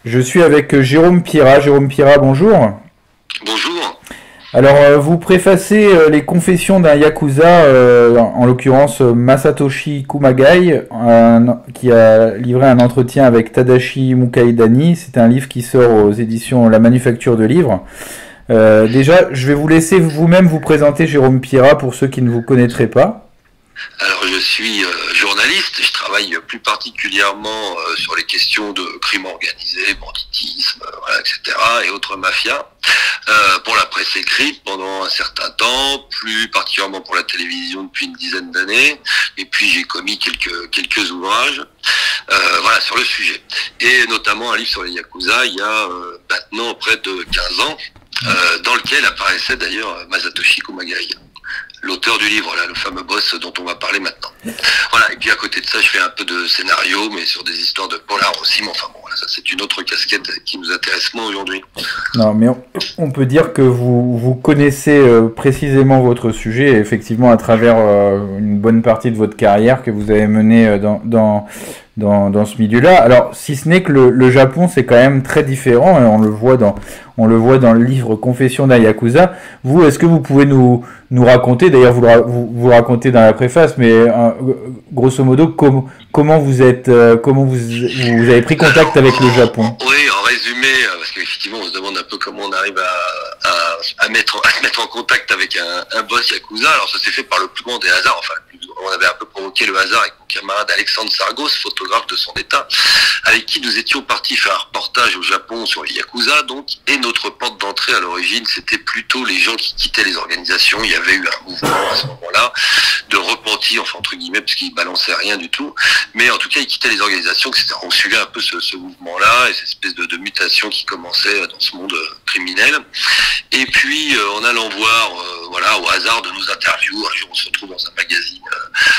Je suis avec Jérôme Pira. Jérôme Pira, bonjour. Bonjour. Alors, vous préfacez les confessions d'un yakuza, en l'occurrence Masatoshi Kumagai, qui a livré un entretien avec Tadashi Mukaidani. C'est un livre qui sort aux éditions La Manufacture de Livres. Déjà, je vais vous laisser vous-même vous présenter, Jérôme Pira, pour ceux qui ne vous connaîtraient pas. Alors je suis journaliste, je travaille plus particulièrement sur les questions de crime organisé, banditisme, voilà, etc. et autres mafias. Pour la presse écrite pendant un certain temps, plus particulièrement pour la télévision depuis une dizaine d'années, et puis j'ai commis quelques ouvrages voilà, sur le sujet. Et notamment un livre sur les Yakuza il y a maintenant près de 15 ans, dans lequel apparaissait d'ailleurs Masatoshi Kumagai, l'auteur du livre, là, le fameux boss dont on va parler maintenant. Voilà, et puis à côté de ça, je fais un peu de scénario, mais sur des histoires de polar aussi, mais enfin bon, voilà, ça c'est une autre casquette qui nous intéresse moins aujourd'hui. Non, mais on peut dire que vous connaissez précisément votre sujet, et effectivement à travers une bonne partie de votre carrière que vous avez menée dans ce milieu-là. Alors, si ce n'est que le Japon, c'est quand même très différent, et on le voit dans le livre Confession d'un Yakuza. Vous, est-ce que vous pouvez nous raconter, d'ailleurs vous racontez dans la préface, mais grosso modo, comment vous avez pris contact avec le Japon? Oui, en résumé, parce qu'effectivement on se demande un peu comment on arrive à se mettre en contact avec un boss Yakuza. Alors ça s'est fait par le plus grand des hasards, enfin on avait un peu provoqué le hasard avec mon camarade Alexandre Sargos, photographe de son état, avec qui nous étions partis faire un reportage au Japon sur les Yakuza, donc, et notre porte d'entrée à l'origine, c'était plutôt les gens qui quittaient les organisations. Il y avait eu un mouvement à ce moment-là de repenti, enfin entre guillemets, parce qu'ils balançaient rien du tout, mais en tout cas ils quittaient les organisations, etc. On suivait un peu ce mouvement-là et cette espèce de mutation qui commençait dans ce monde criminel. Et puis en allant voir, voilà, au hasard de nos interviews, un jour on se retrouve dans un magazine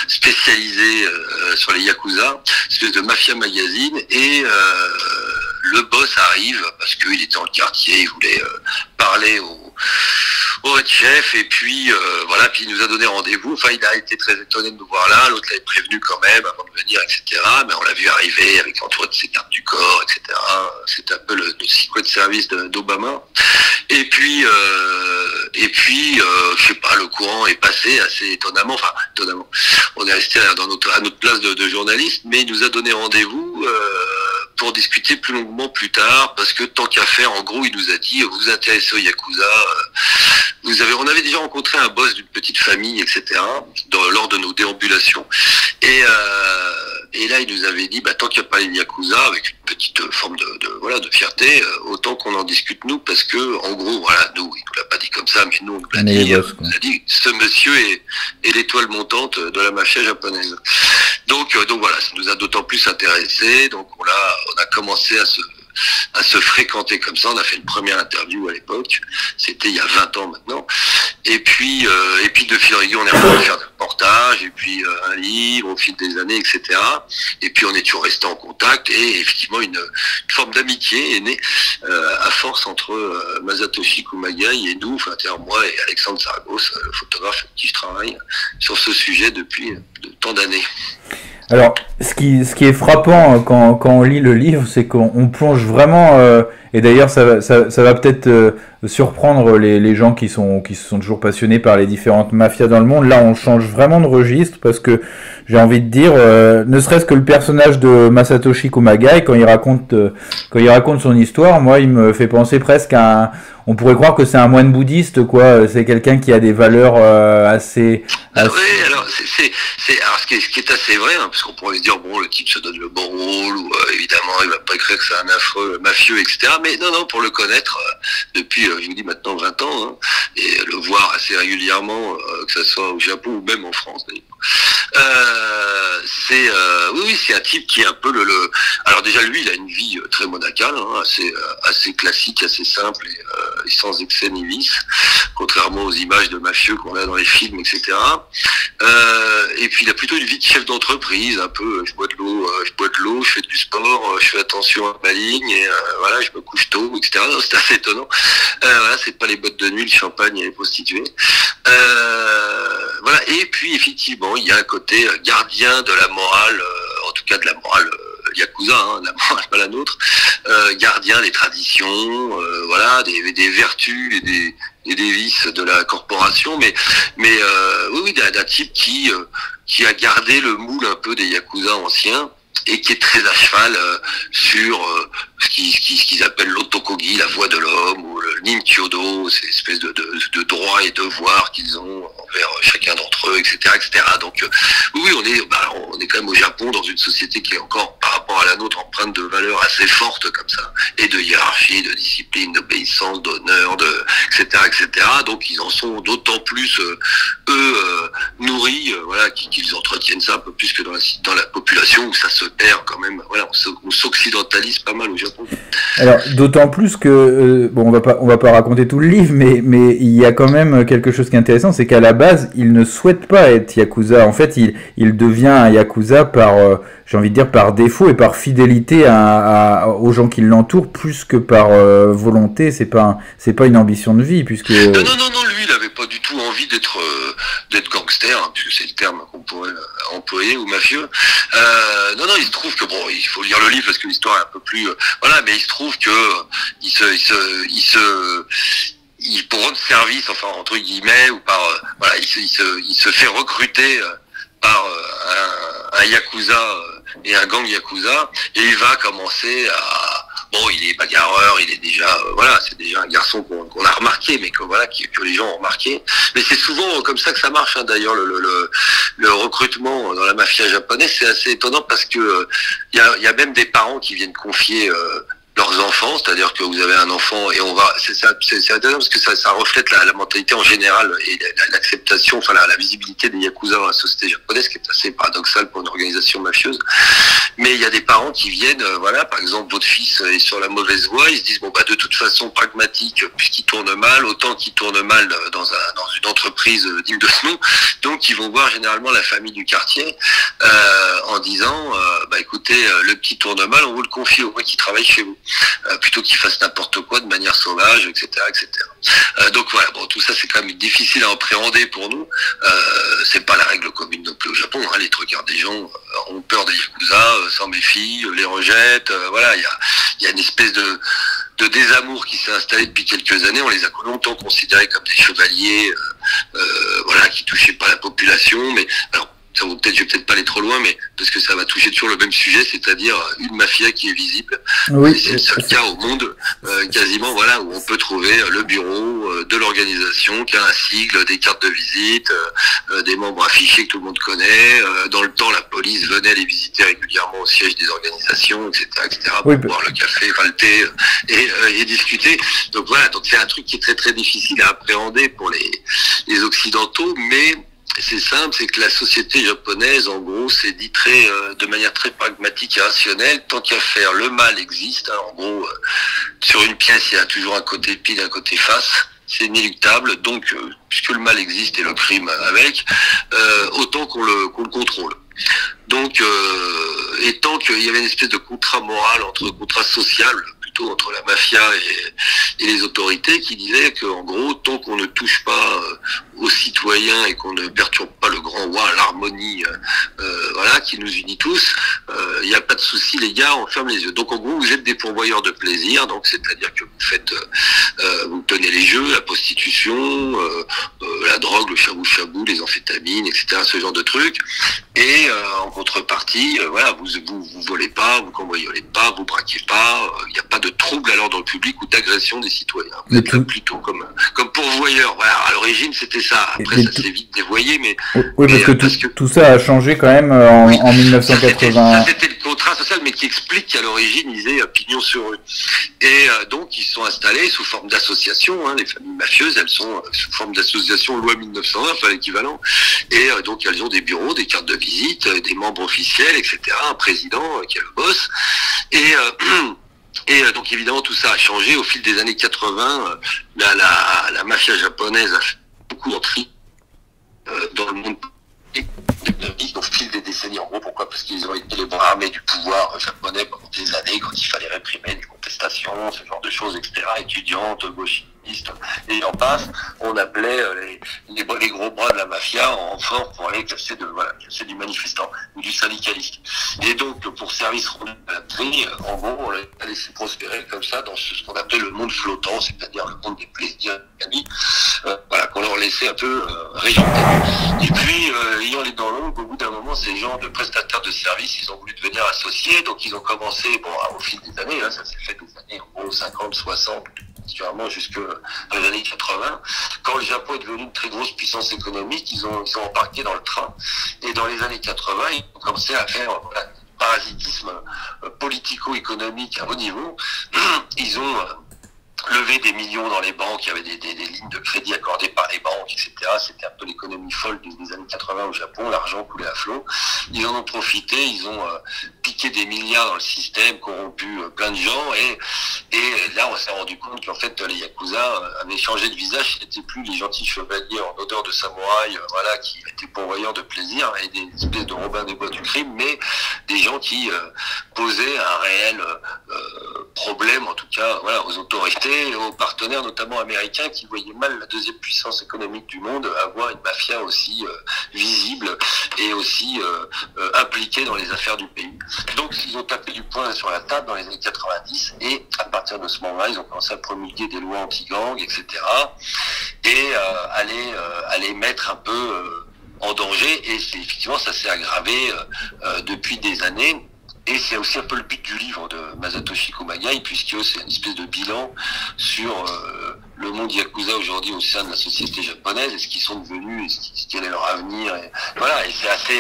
spécialisé sur les Yakuza, une espèce de mafia magazine, et le boss arrive parce qu'il était dans le quartier, il voulait parler au head chef, et puis voilà, puis il nous a donné rendez-vous. Enfin, il a été très étonné de nous voir là, l'autre l'avait prévenu quand même avant de venir, etc. Mais on l'a vu arriver avec entouré de ses gardes du corps, etc. C'était un peu le secret service d'Obama. Et puis je sais pas, le courant est passé assez étonnamment. Enfin, étonnamment. On est resté à notre place de journaliste, mais il nous a donné rendez-vous pour discuter plus longuement plus tard, parce que tant qu'à faire, en gros, il nous a dit, vous vous intéressez au Yakuza, on avait déjà rencontré un boss d'une petite famille, etc., lors de nos déambulations, et là, il nous avait dit, tant qu'il n'y a pas les Yakuza, avec une petite forme de fierté, autant qu'on en discute nous, parce que, en gros, voilà, nous, il nous l'a pas dit comme ça, mais nous, on nous l'a dit, ce monsieur est l'étoile montante de la mafia japonaise. Donc voilà, ça nous a d'autant plus intéressés, donc on a commencé à se fréquenter comme ça. On a fait une première interview à l'époque, c'était il y a 20 ans maintenant, et puis de fil en aiguille on est revenu faire des reportages, et puis un livre au fil des années, etc. Et puis on est toujours resté en contact, et effectivement une forme d'amitié est née à force entre Masatoshi Kumagai et nous, enfin moi et Alexandre Sargos, le photographe avec qui je travaille sur ce sujet depuis de tant d'années. Alors, ce qui est frappant quand on lit le livre, c'est qu'on plonge vraiment, et d'ailleurs ça va peut-être surprendre les gens qui se sont toujours passionnés par les différentes mafias dans le monde. Là, on change vraiment de registre, parce que j'ai envie de dire, ne serait-ce que le personnage de Masatoshi Kumagai, quand il raconte son histoire, moi, il me fait penser presque on pourrait croire que c'est un moine bouddhiste, quoi. C'est quelqu'un qui a des valeurs assez... Oui, alors alors ce qui est assez vrai, hein, parce qu'on pourrait se dire bon, le type se donne le bon rôle, ou évidemment il va pas écrire que c'est un affreux mafieux, etc. Mais non, pour le connaître depuis, je vous dis maintenant 20 ans, hein, et le voir assez régulièrement, que ce soit au Japon ou même en France d'ailleurs. Oui, c'est un type qui est un peu alors déjà lui, il a une vie très monacale, hein, assez classique, assez simple, et sans excès ni vice, contrairement aux images de mafieux qu'on a dans les films, etc. Et puis il a plutôt une vie de chef d'entreprise, un peu, je bois de l'eau, je fais du sport, je fais attention à ma ligne, et voilà, je me couche tôt, etc. C'est assez étonnant. Voilà, c'est pas les boîtes de nuit, le champagne et les prostituées. Voilà, et puis effectivement, il y a un côté gardien de la morale, en tout cas de la morale Yakuza, hein, la morale pas la nôtre, gardien des traditions, voilà, des vertus et des vices de la corporation, mais oui, d'un type qui a gardé le moule un peu des yakuza anciens et qui est très à cheval sur ce qu'ils appellent l'otokogi, la voix de l'homme, ou le ninkyodo, ces espèces de droits et devoirs qu'ils ont envers chacun d'entre eux, etc., etc. Donc oui, on est quand même au Japon, dans une société qui est encore, par rapport à la nôtre, empreinte de valeurs assez fortes comme ça, et de hiérarchie, de discipline, d'obéissance, d'honneur, etc., etc. Donc ils en sont d'autant plus nourris, voilà, qu'ils entretiennent ça un peu plus que dans la population où ça se perd quand même. Voilà, on s'occidentalise pas mal au Japon. Alors d'autant plus que bon, on va pas raconter tout le livre, mais il y a quand même quelque chose qui est intéressant, c'est qu'à la base il ne souhaite pas être yakuza. En fait, il devient un yakuza par j'ai envie de dire par défaut et par fidélité aux gens qui l'entourent, plus que par volonté. C'est pas une ambition de vie, puisque non, lui il avait pas du tout envie d'être gangster, hein, puisque c'est le terme qu'on pourrait employer, ou mafieux. Non, il se trouve que bon, il faut lire le livre parce que l'histoire est un peu plus voilà, mais il se trouve que pour rendre service, enfin entre guillemets, ou par voilà, il se fait recruter par un yakuza et un gang yakuza, et il va commencer à bon, il est bagarreur, il est déjà voilà, c'est déjà un garçon qu'on a remarqué, mais que voilà, que les gens ont remarqué. Mais c'est souvent comme ça que ça marche, hein. D'ailleurs, le recrutement dans la mafia japonaise, c'est assez étonnant parce que il y a même des parents qui viennent confier leurs enfants, c'est-à-dire que vous avez un enfant et c'est intéressant parce que ça reflète la mentalité en général et l'acceptation, enfin la visibilité des yakuza dans la société japonaise, qui est assez paradoxale pour une organisation mafieuse. Mais il y a des parents qui viennent, voilà, par exemple, votre fils est sur la mauvaise voie, ils se disent bon bah de toute façon pragmatique, puisqu'il tourne mal, autant qu'il tourne mal dans une entreprise digne de ce nom, donc ils vont voir généralement la famille du quartier en disant bah écoutez, le petit tourne mal, on vous le confie au moins qu'il travaille chez vous. Plutôt qu'ils fassent n'importe quoi de manière sauvage, etc., etc. Donc voilà, bon, tout ça c'est quand même difficile à appréhender pour nous. C'est pas la règle commune non plus au Japon, hein. Les trois quarts des gens ont peur des yakuza, s'en méfient, les rejettent. Voilà, il y a une espèce de désamour qui s'est installé depuis quelques années. On les a longtemps considérés comme des chevaliers, voilà, qui touchaient pas la population. Mais alors, je vais peut-être pas aller trop loin, mais parce que ça va toucher toujours le même sujet, c'est-à-dire une mafia qui est visible. Oui, c'est le seul cas au monde, quasiment, voilà, où on peut trouver le bureau de l'organisation qui a un sigle, des cartes de visite, des membres affichés que tout le monde connaît. Dans le temps, la police venait les visiter régulièrement au siège des organisations, etc., pour boire le café, enfin le thé, et discuter. Donc voilà, donc c'est un truc qui est très très difficile à appréhender pour les Occidentaux, mais c'est simple, c'est que la société japonaise, en gros, c'est dit de manière très pragmatique et rationnelle. Tant qu'à faire, le mal existe. Hein, en gros, sur une pièce, il y a toujours un côté pile, un côté face. C'est inéluctable. Donc, puisque le mal existe et le crime avec, autant qu'on le contrôle. Donc, et tant qu'il y avait une espèce de contrat moral contrat social, plutôt entre la mafia et les autorités, qui disaient qu'en gros, tant qu'on ne touche pas aux citoyens et qu'on ne perturbe pas le grand roi, l'harmonie, voilà, qui nous unit tous, il n'y a pas de souci, les gars, on ferme les yeux. Donc en gros, vous êtes des pourvoyeurs de plaisir, donc c'est-à-dire que vous tenez les jeux, la prostitution, la drogue, le chabou-chabou, les amphétamines, etc., ce genre de trucs. Et en contrepartie, voilà, vous volez pas, vous cambriolez pas, vous braquez pas, il n'y a pas de trouble à l'ordre public ou d'agression des citoyens. Vous êtes plutôt comme pourvoyeur. Voilà, à l'origine, c'était ça. Après, ça s'est vite dévoyé, mais... Oui, parce que tout ça a changé quand même en 1980. Ça, c'était le contrat social, mais qui explique qu'à l'origine, ils aient pignon sur rue. Et donc, ils se sont installés sous forme d'association. Hein, les familles mafieuses, elles sont sous forme d'association loi 1901, enfin l'équivalent. Et donc, elles ont des bureaux, des cartes de visite, des membres officiels, etc., un président qui est le boss. Et donc évidemment tout ça a changé au fil des années 80. La mafia japonaise a fait beaucoup d'entrées dans le monde au fil des décennies. En gros, pourquoi? Parce qu'ils ont été les bras armés du pouvoir japonais pendant des années quand il fallait réprimer des contestations, ce genre de choses, etc., étudiantes, gauchistes, et en passe, on appelait les gros bras de la mafia en force pour aller casser du manifestant ou du syndicaliste. Et donc, pour service rendu à la patrie, en gros, on l'a laissé prospérer comme ça dans ce qu'on appelait le monde flottant, c'est-à-dire le monde des plaisirs des amis, qu'on leur laissait un peu régenter. Et puis, ayant les dents longues, au bout d'un moment, ces gens de prestataires de services, ils ont voulu devenir associés, donc ils ont commencé, au fil des années, ça s'est fait des années, en gros, 50, 60, particulièrement jusque dans les années 80. Quand le Japon est devenu une très grosse puissance économique, ils ont embarqué dans le train. Et dans les années 80, ils ont commencé à faire parasitisme politico-économique à haut niveau. Ils ont levé des millions dans les banques, il y avait des lignes de crédit accordées par les banques, etc. C'était un peu l'économie folle des années 80 au Japon, l'argent coulait à flot. Ils en ont profité, ils ont piqué des milliards dans le système, corrompu plein de gens, et là on s'est rendu compte qu'en fait les Yakuza avaient changé de visage, ce n'étaient plus les gentils chevaliers en odeur de samouraï, qui étaient pourvoyeurs de plaisir et des espèces de Robin des Bois du crime, mais des gens qui posaient un réel problème, en tout cas, aux autorités et aux partenaires, notamment américains, qui voyaient mal la deuxième puissance économique du monde avoir une mafia aussi visible et aussi impliquée dans les affaires du pays. Donc, ils ont tapé du poing sur la table dans les années 90 et à partir de ce moment-là, ils ont commencé à promulguer des lois anti-gang, etc. et à les mettre un peu en danger. Et effectivement, ça s'est aggravé depuis des années. Et c'est aussi un peu le but du livre de Masatoshi Kumagai, puisque c'est une espèce de bilan sur le monde Yakuza aujourd'hui au sein de la société japonaise, et ce qu'ils sont devenus, et quel est leur avenir. Et c'est assez...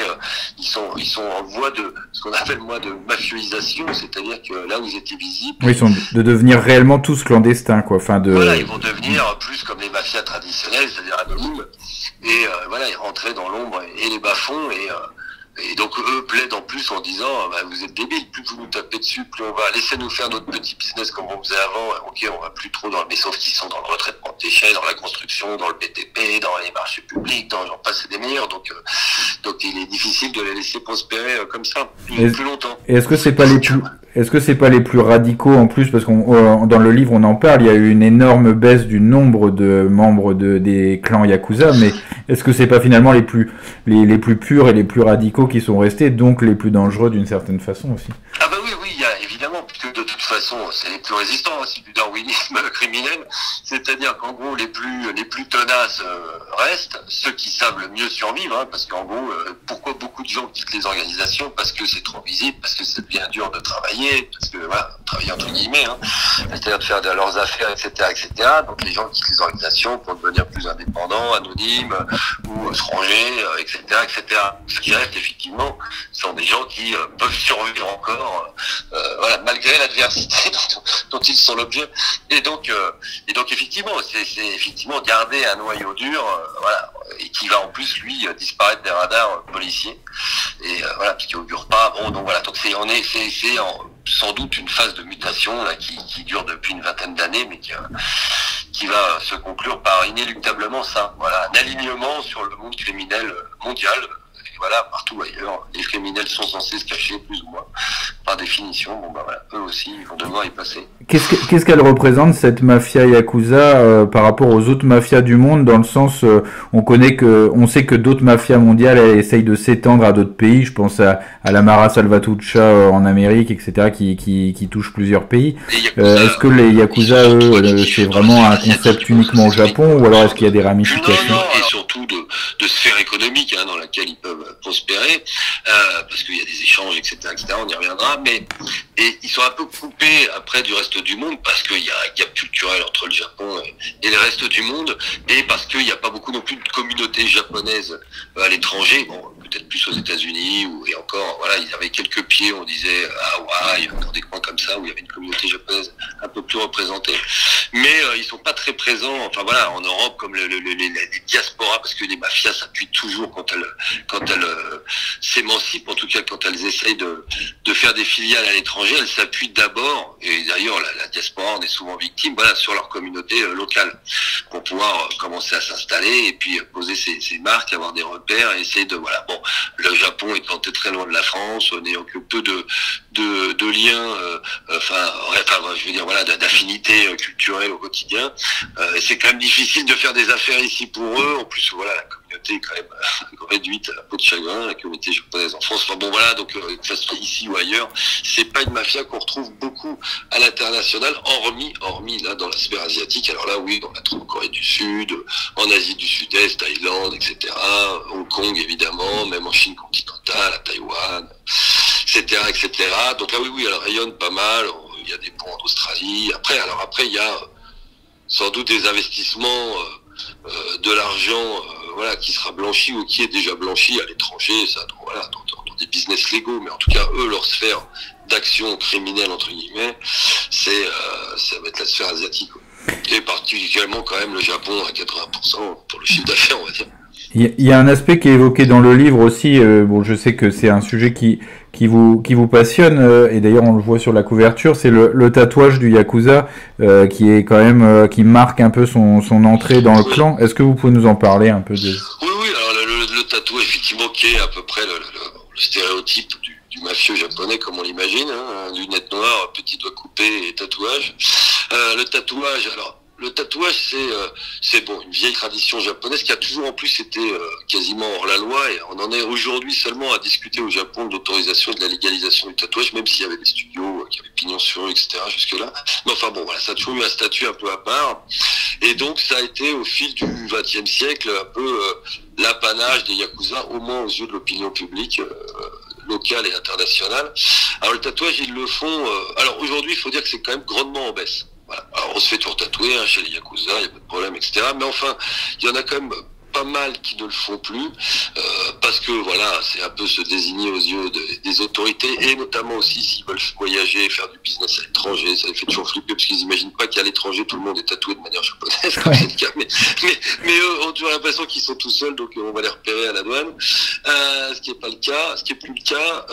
ils sont en voie de ce qu'on appelle, de mafioisation, c'est-à-dire que là où ils étaient visibles... Oui, ils sont de devenir réellement tous clandestins, quoi. Ils vont devenir plus comme les mafias traditionnelles, c'est-à-dire anonymes, et ils rentraient dans l'ombre et les bas-fonds, et donc eux plaident en plus en disant vous êtes débiles, plus vous nous tapez dessus, plus on va laisser nous faire notre petit business comme on faisait avant. Ok, on va plus trop mais sauf qu'ils sont dans le retraitement de déchets, dans la construction, dans le BTP, dans les marchés publics, j'en passe des meilleurs. Donc il est difficile de les laisser prospérer comme ça plus longtemps. Et est-ce que c'est pas les plus radicaux en plus, parce qu'on dans le livre on en parle, il y a eu une énorme baisse du nombre de membres des clans Yakuza, mais est-ce que c'est pas finalement les plus purs et les plus radicaux qui sont restés, donc les plus dangereux d'une certaine façon aussi? Ah oui, il y a évidemment, puisque de toute façon c'est les plus résistants, c'est du darwinisme criminel, c'est-à-dire qu'en gros les plus tenaces restent, ceux qui savent le mieux survivre, parce qu'en gros, pourquoi beaucoup de gens quittent les organisations? Parce que c'est trop visible, parce que ça devient dur de travailler, parce que travailler entre guillemets, c'est-à-dire de faire leurs affaires, etc., etc. Donc les gens quittent les organisations pour devenir plus indépendants, anonymes, ou se ranger, etc., etc. Ce qui reste effectivement sont des gens qui peuvent survivre encore, malgré l'adversité dont ils sont l'objet. Et donc effectivement, c'est effectivement garder un noyau dur, et qui va en plus lui disparaître des radars policiers. Et parce qu'il augure pas. Donc c'est sans doute une phase de mutation qui dure depuis une vingtaine d'années, mais qui va se conclure par inéluctablement ça. Un alignement sur le monde criminel mondial. Partout ailleurs, les criminels sont censés se cacher plus ou moins. Par définition, eux aussi, ils vont devoir y passer. Qu'est-ce qu'elle représente, cette mafia Yakuza, par rapport aux autres mafias du monde, dans le sens, on sait que d'autres mafias mondiales essayent de s'étendre à d'autres pays. Je pense à la Mara Salvatrucha en Amérique, etc., qui touche plusieurs pays. Est-ce que les Yakuza, eux, c'est vraiment un concept uniquement au Japon, ou alors est-ce qu'il y a des ramifications? Non, et surtout de sphère économique dans laquelle ils peuvent prospérer, parce qu'il y a des échanges, etc., on y reviendra, et ils sont un peu coupés après du reste du monde, parce qu'il y a un gap culturel entre le Japon et le reste du monde, et parce qu'il n'y a pas beaucoup non plus de communauté japonaise à l'étranger, peut-être plus aux États-Unis, et encore, il y avait quelques pieds, on disait à Hawaï, dans des coins comme ça, où il y avait une communauté japonaise un peu plus représentée. Mais ils sont pas très présents, en Europe, comme les diasporas, parce que les mafias s'appuient toujours quand elles s'émancipent, en tout cas quand elles essayent de faire des filiales à l'étranger, elles s'appuient d'abord, et d'ailleurs la diaspora en est souvent victime, sur leur communauté locale, pour pouvoir commencer à s'installer, et puis poser ses marques, avoir des repères, et essayer de, le Japon étant très loin de la France, n'ayant que peu de liens, je veux dire voilà, d'affinité culturelle au quotidien. C'est quand même difficile de faire des affaires ici pour eux. En plus, voilà, la communauté est quand même réduite à peau de chagrin, la communauté japonaise en France. Enfin bon, voilà, donc que ça soit ici ou ailleurs, c'est pas une mafia qu'on retrouve beaucoup à l'international, hormis là dans la sphère asiatique. Alors là, oui, on la trouve en Corée du Sud, en Asie du Sud-Est, Thaïlande, etc. Hong Kong, évidemment, même en Chine continentale, à Taïwan, etc., etc. Donc là, oui, elle rayonne pas mal. Il y a des ponts en Australie. Après, il y a sans doute des investissements, de l'argent, voilà, qui sera blanchi ou qui est déjà blanchi à l'étranger, ça, dans des business légaux. Mais en tout cas, eux, leur sphère d'action criminelle entre guillemets, ça va être la sphère asiatique. Et particulièrement quand même le Japon à 80% pour le chiffre d'affaires, on va dire. Il y a un aspect qui est évoqué dans le livre aussi. Bon, je sais que c'est un sujet qui vous passionne, et d'ailleurs on le voit sur la couverture. C'est le tatouage du yakuza, qui est quand même qui marque un peu son entrée dans le clan. Est-ce que vous pouvez nous en parler un peu de... Oui. Alors le tatouage effectivement qui est à peu près le stéréotype du mafieux japonais comme on l'imagine, hein, lunettes noires, petits doigts coupés et tatouage. Le tatouage, c'est bon, une vieille tradition japonaise qui a toujours en plus été quasiment hors la loi, et on en est aujourd'hui seulement à discuter au Japon de l'autorisation et de la légalisation du tatouage, même s'il y avait des studios qui avaient pignon sur eux, etc. jusque-là. Mais enfin bon, voilà, ça a toujours eu un statut un peu à part. Et donc ça a été au fil du XXe siècle un peu l'apanage des yakuza, au moins aux yeux de l'opinion publique locale et internationale. Alors le tatouage, ils le font... alors aujourd'hui, il faut dire que c'est quand même grandement en baisse. Voilà. Alors on se fait toujours tatouer chez les yakuza, il n'y a pas de problème, etc. Mais enfin, il y en a quand même pas mal qui ne le font plus, parce que voilà, c'est un peu se désigner aux yeux des autorités, et notamment aussi s'ils veulent voyager, faire du business à l'étranger, ça les fait toujours flipper, parce qu'ils n'imaginent pas qu'à l'étranger tout le monde est tatoué de manière japonaise, comme c'est le cas. Mais eux ont toujours l'impression qu'ils sont tout seuls, donc on va les repérer à la douane, ce qui n'est pas le cas, ce qui est plus le cas.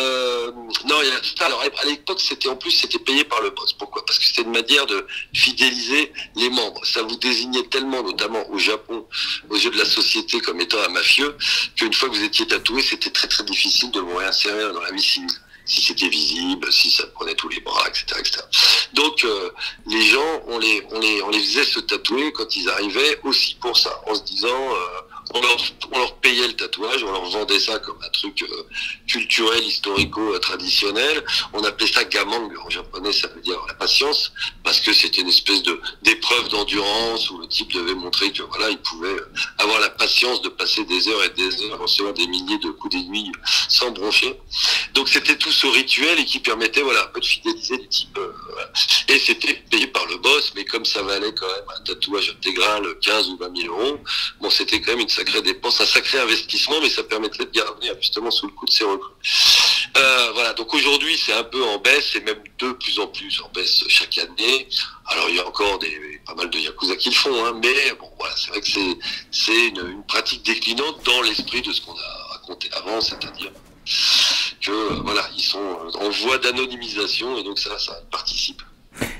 Non, alors à l'époque c'était payé par le boss. Pourquoi? Parce que c'était une manière de fidéliser les membres. Ça vous désignait tellement, notamment au Japon, aux yeux de la société, comme étant un mafieux, qu'une fois que vous étiez tatoué, c'était très très difficile de vous réinsérer dans la vie civile. Si c'était visible, si ça prenait tous les bras, etc., etc. Donc les gens, on les faisait se tatouer quand ils arrivaient aussi pour ça, en se disant, on leur payait le tatouage, on leur vendait ça comme un truc culturel, historico-traditionnel. On appelait ça gamang en japonais, ça veut dire la patience, parce que c'était une espèce d'épreuve d'endurance où le type devait montrer que voilà, il pouvait avoir la patience de passer des heures et des heures en recevant des milliers de coups d'aiguille sans broncher. Donc c'était tout ce rituel et qui permettait voilà un peu de fidéliser les types. Voilà. Et c'était payé par le boss, mais comme ça valait quand même un tatouage intégral 15 ou 20 000 euros, bon c'était quand même une sacrée dépense, un sacré investissement, mais ça permettrait de garder justement sous le coup de ses recrues. Voilà, donc aujourd'hui c'est un peu en baisse, et même de plus en plus en baisse chaque année. Alors il y a encore pas mal de yakuza qui le font, hein, mais bon voilà, c'est vrai que c'est une pratique déclinante dans l'esprit de ce qu'on a raconté avant, c'est-à-dire que voilà, ils sont en voie d'anonymisation, et donc ça participe.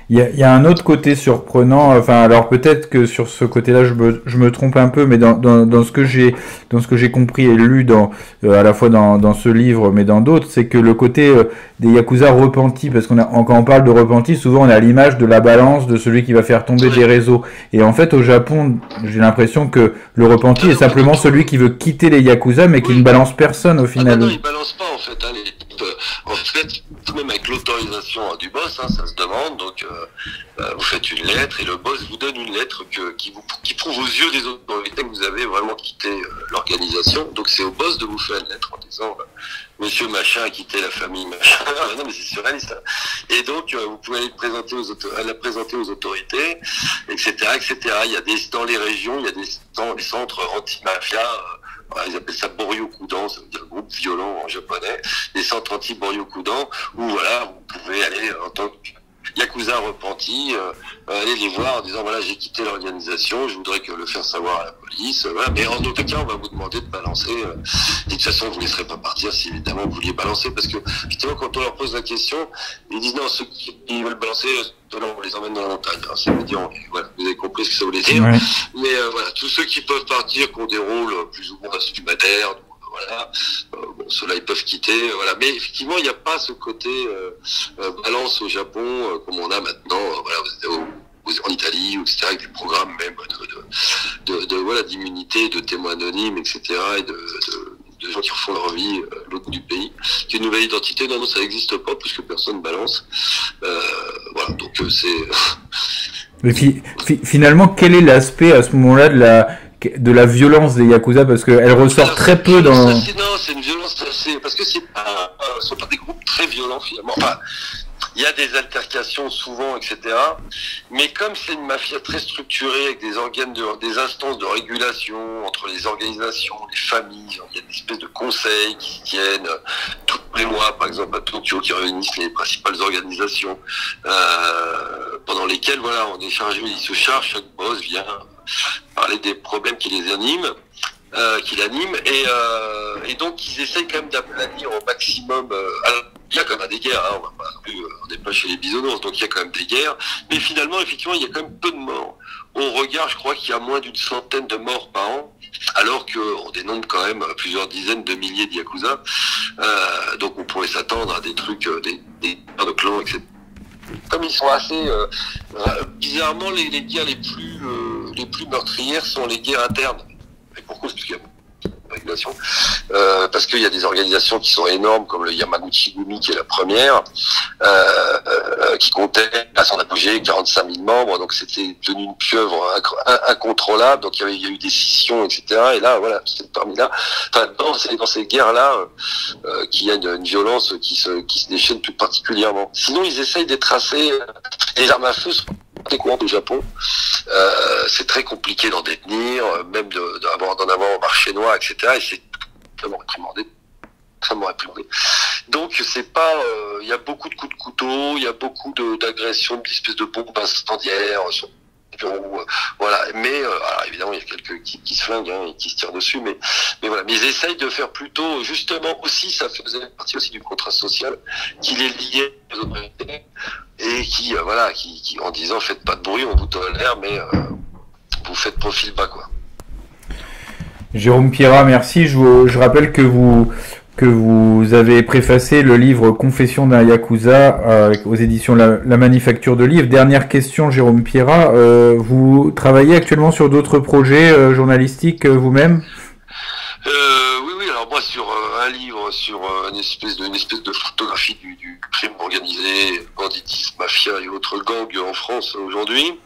Il y a un autre côté surprenant, enfin alors peut-être que sur ce côté-là je me trompe un peu, mais dans ce que j'ai compris et lu à la fois dans ce livre mais dans d'autres, c'est que le côté des yakuza repentis, parce quand on parle de repentis, souvent on a l'image de la balance de celui qui va faire tomber des réseaux, et en fait au Japon j'ai l'impression que le repenti est simplement celui qui veut quitter les yakuza mais qui ne balance personne au final. Non, il balance pas en fait, hein, en fait, même avec l'autorisation du boss, hein, ça se demande, donc vous faites une lettre et le boss vous donne une lettre qui prouve aux yeux des autorités que vous avez vraiment quitté l'organisation. Donc c'est au boss de vous faire une lettre en disant Monsieur Machin a quitté la famille Machin. Non mais c'est surréaliste. Hein. Et donc vous pouvez aller la présenter aux autorités, etc., etc. Il y a dans les régions, il y a des centres anti-mafia. Ils appellent ça Boryokudan, ça veut dire groupe violent en japonais, des centres anti-Boryokudan, où voilà, vous pouvez aller en tant que yakuza repenti, aller les voir en disant voilà, j'ai quitté l'organisation, je voudrais le faire savoir à la police, voilà, mais en aucun cas on va vous demander de balancer, et de toute façon vous ne laisserez pas partir si évidemment vous vouliez balancer, parce que justement quand on leur pose la question, ils disent non, ceux qui veulent balancer, on les emmène dans la montagne. Alors, ça veut dire, voilà, vous avez compris ce que ça voulait dire. Ouais. Mais voilà, tous ceux qui peuvent partir, qui ont des rôles plus ou moins subalternes, voilà, bon, ceux-là, ils peuvent quitter. Voilà. Mais effectivement, il n'y a pas ce côté balance au Japon comme on a maintenant. Voilà, en Italie, etc., avec des programmes même voilà, d'immunité, de témoins anonymes, etc., et de gens qui refont leur vie à l'autre bout du pays. Qui est une nouvelle identité, non, ça n'existe pas, puisque personne balance. Voilà, donc c'est... Mais finalement, quel est l'aspect à ce moment-là de la violence des Yakuza, parce qu'elle ressort très peu dans... Non, c'est une violence assez... Parce que ce sont pas des groupes très violents, finalement. Enfin, il y a des altercations souvent, etc. Mais comme c'est une mafia très structurée avec des organes des instances de régulation entre les organisations, les familles, il y a des espèces de conseils qui se tiennent tous les mois, par exemple à Tokyo, qui réunissent les principales organisations, pendant lesquelles, voilà, on est chargé, ils se chargent, chaque boss vient parler des problèmes qui les animent. Qui l'animent, et donc ils essayent quand même d'aplanir au maximum. Alors, il y a quand même des guerres, hein, on n'est pas chez les bisounours, donc il y a quand même des guerres, mais finalement, effectivement, il y a quand même peu de morts. On regarde, je crois qu'il y a moins d'une centaine de morts par an, alors qu'on dénombre quand même plusieurs dizaines de milliers de Yakuza, donc on pourrait s'attendre à des trucs, des guerres de clans, etc. Comme ils sont assez bizarrement, les guerres les plus meurtrières sont les guerres internes. Et pourquoi? Parce qu'il y a régulation, parce qu'il y a des organisations qui sont énormes, comme le Yamaguchi-gumi, qui est la première, qui comptait à son apogée 45 000 membres, donc c'était devenu une pieuvre incontrôlable, donc il y a eu des scissions, etc. Et là, voilà, c'est parmi là, enfin, dans ces guerres-là, qu'il y a une violence qui se déchaîne plus particulièrement. Sinon, ils essayent d'être assez... Les armes à feu sont très courantes au Japon. C'est très compliqué d'en détenir, même d'en avoir au marché noir, etc. Et c'est extrêmement réprimandé. Donc c'est pas, il y a beaucoup de coups de couteau, il y a beaucoup d'agressions, d'espèces de bombes incendiaires sur les bureaux, voilà. Mais alors évidemment il y a quelques qui se flinguent, hein, et qui se tirent dessus, mais voilà. Mais ils essayent de faire plutôt, justement aussi, ça faisait partie aussi du contrat social, qui les liait aux autorités et qui voilà, qui en disant faites pas de bruit, on vous tolère, mais vous faites profil bas, quoi. Jérôme Pierrat, merci. Je rappelle que vous avez préfacé le livre Confession d'un Yakuza aux éditions La Manufacture de Livres. Dernière question, Jérôme Pierrat. Vous travaillez actuellement sur d'autres projets journalistiques vous-même? Oui. Alors moi, sur un livre sur une espèce de photographie du crime organisé, banditisme, mafia et autres gangs en France aujourd'hui.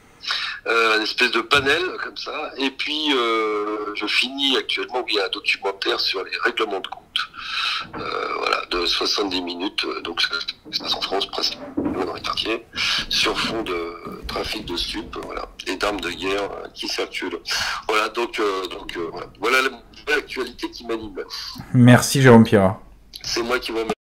Une espèce de panel comme ça, et puis je finis actuellement, il y a un documentaire sur les règlements de compte, voilà, de 70 minutes, donc ça se passe en France, principalement dans les quartiers, sur fond de trafic de stupes, voilà, et d'armes de guerre qui circulent. Voilà, donc voilà l'actualité qui m'anime. Merci Jérôme Pierrat. C'est moi qui vous remercie.